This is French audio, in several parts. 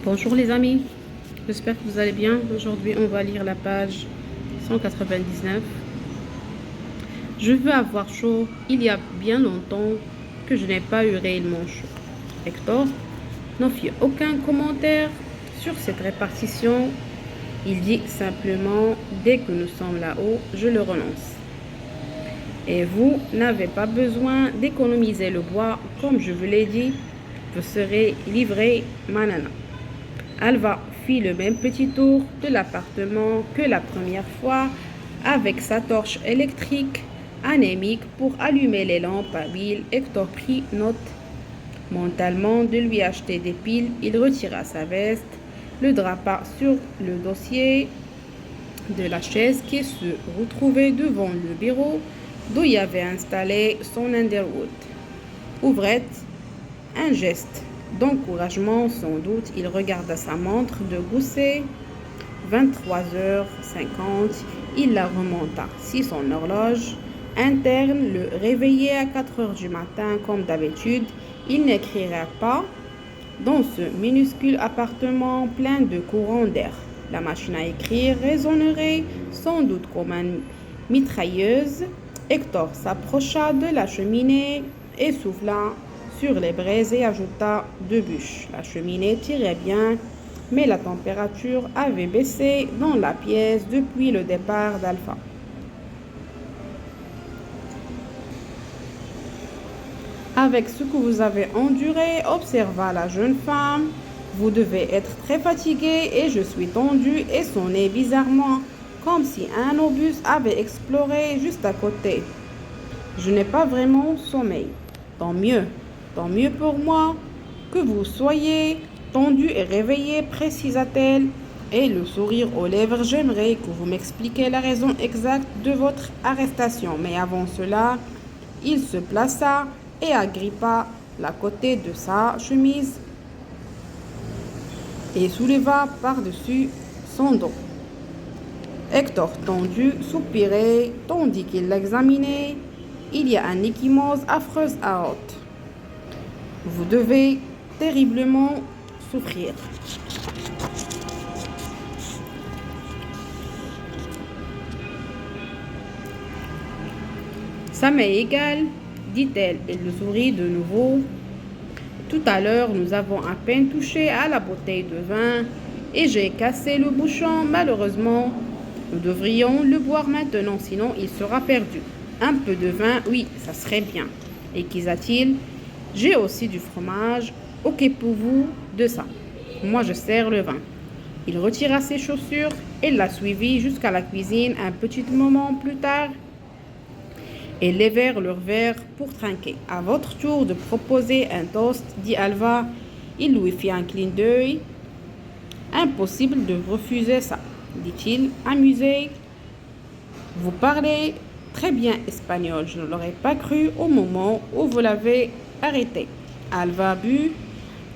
Bonjour les amis, j'espère que vous allez bien. Aujourd'hui, on va lire la page 199. Je veux avoir chaud. Il y a bien longtemps que je n'ai pas eu réellement chaud. Hector n'en fit aucun commentaire sur cette répartition. Il dit simplement, dès que nous sommes là-haut, je le relance. Et vous n'avez pas besoin d'économiser le bois, comme je vous l'ai dit, vous serez livré manana. Alva fit le même petit tour de l'appartement que la première fois avec sa torche électrique anémique pour allumer les lampes à huile. Hector prit note mentalement de lui acheter des piles. Il retira sa veste, le drapa sur le dossier de la chaise qui se retrouvait devant le bureau d'où il avait installé son Underwood. Ouvrette, un geste d'encouragement sans doute, il regarda sa montre de gousset. 23h50, il la remonta. Si son horloge interne le réveillait à 4h du matin comme d'habitude, il n'écrirait pas dans ce minuscule appartement plein de courants d'air. La machine à écrire résonnerait sans doute comme une mitrailleuse. Hector s'approcha de la cheminée et souffla sur les braises et ajouta 2 bûches. La cheminée tirait bien, mais la température avait baissé dans la pièce depuis le départ d'Alpha. Avec ce que vous avez enduré, observa la jeune femme, vous devez être très fatigué et je suis tendue et sonnait bizarrement, comme si un obus avait exploré juste à côté. Je n'ai pas vraiment sommeil. Tant mieux pour moi que vous soyez tendu et réveillé, précisa-t-elle, et le sourire aux lèvres. J'aimerais que vous m'expliquiez la raison exacte de votre arrestation. Mais avant cela, il se plaça et agrippa la côté de sa chemise et souleva par-dessus son dos. Hector, tendu, soupirait, tandis qu'il l'examinait. Il y a une échymose affreuse à haute. Vous devez terriblement souffrir. Ça m'est égal, dit-elle, et le sourit de nouveau. Tout à l'heure, nous avons à peine touché à la bouteille de vin et j'ai cassé le bouchon. Malheureusement, nous devrions le boire maintenant, sinon il sera perdu. Un peu de vin, oui, ça serait bien. Et qu'y-a-t-il? J'ai aussi du fromage. Occupez-vous de ça. Moi, je sers le vin. Il retira ses chaussures et la suivit jusqu'à la cuisine. Un petit moment plus tard, et levèrent leur verre pour trinquer. À votre tour de proposer un toast, dit Alva. Il lui fit un clin d'œil. Impossible de refuser ça, dit-il, amusé. Vous parlez très bien espagnol. Je ne l'aurais pas cru au moment où vous l'avez arrêté. Alva but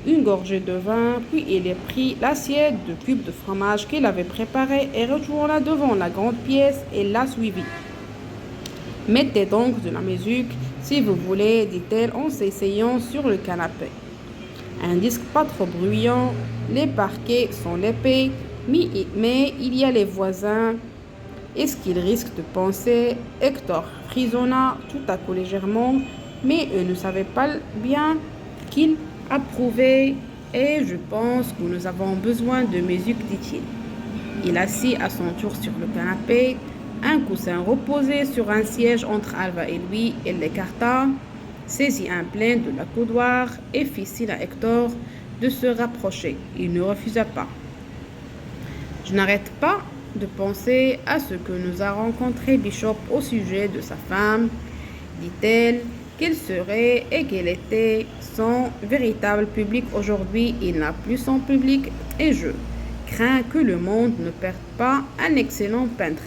une gorgée de vin, puis il prit l'assiette de cubes de fromage qu'il avait préparée et retourna devant la grande pièce et la suivit. Mettez donc de la musique, si vous voulez, dit-elle en s'asseyant sur le canapé. Un disque pas trop bruyant, les parquets sont épais, mais il y a les voisins. Est-ce qu'il risque de penser? Hector frissonna tout à coup légèrement, mais ne savait pas bien qu'il approuvait. Et je pense que nous avons besoin de musique, dit-il. Il assit à son tour sur le canapé, un coussin reposé sur un siège entre Alva et lui. Il l'écarta, saisit un plein de la coudoir et fit signe à Hector de se rapprocher. Il ne refusa pas. Je n'arrête pas de penser à ce que nous a rencontré Bishop au sujet de sa femme, dit-elle, qu'il serait et qu'il était son véritable public. Aujourd'hui, il n'a plus son public et je crains que le monde ne perde pas un excellent peintre.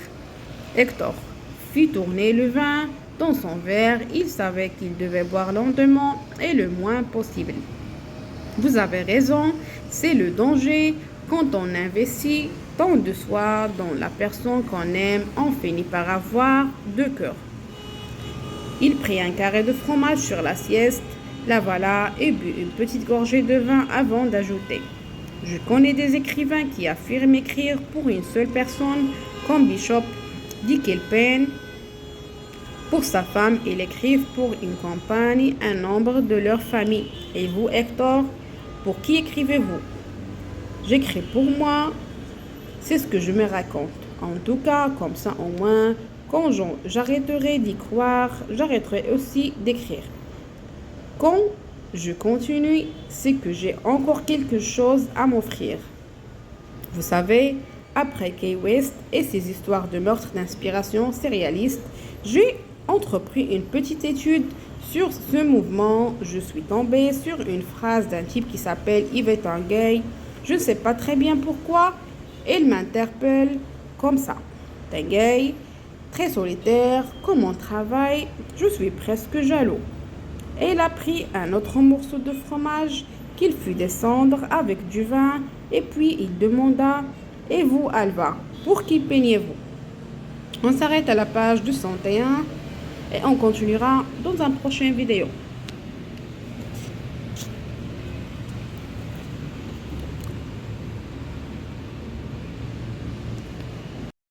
Hector fit tourner le vin dans son verre. Il savait qu'il devait boire lentement et le moins possible. Vous avez raison, c'est le danger quand on investit tant de soi dans la personne qu'on aime, on finit par avoir deux cœurs. Il prit un carré de fromage sur la sieste, l'avala et but une petite gorgée de vin avant d'ajouter. Je connais des écrivains qui affirment écrire pour une seule personne, comme Bishop dit qu'il peine pour sa femme, ils écrivent pour une compagne, un membre de leur famille. Et vous, Hector, pour qui écrivez-vous? J'écris pour moi, c'est ce que je me raconte. En tout cas, comme ça au moins, quand j'arrêterai d'y croire, j'arrêterai aussi d'écrire. Quand je continue, c'est que j'ai encore quelque chose à m'offrir. Vous savez, après Kanye West et ses histoires de meurtres d'inspiration sérialiste, j'ai entrepris une petite étude sur ce mouvement. Je suis tombée sur une phrase d'un type qui s'appelle Yvette Tanguy. Je ne sais pas très bien pourquoi, il m'interpelle comme ça. Tanguy, très solitaire, comme on travaille, je suis presque jaloux. Et il a pris un autre morceau de fromage qu'il fit descendre avec du vin et puis il demanda « Et vous, Alva, pour qui peignez-vous » On s'arrête à la page 201 et on continuera dans un prochain vidéo.